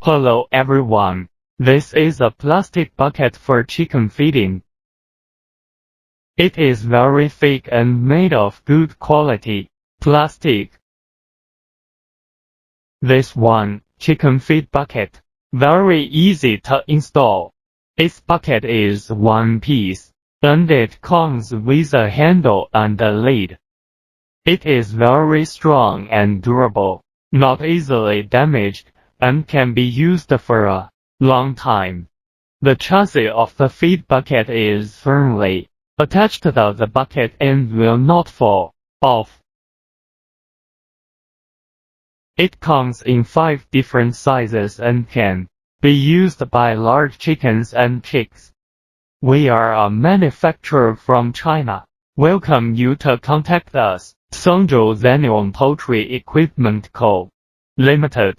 Hello everyone. This is a plastic bucket for chicken feeding. It is very thick and made of good quality plastic. This one, chicken feed bucket, very easy to install. Its bucket is one piece, and it comes with a handle and a lid. It is very strong and durable, not easily damaged, and can be used for a long time. The chassis of the feed bucket is firmly attached to the bucket and will not fall off. It comes in 5 different sizes and can be used by large chickens and chicks. We are a manufacturer from China. Welcome you to contact us. Songzhou Zanion Poultry Equipment Co. Limited.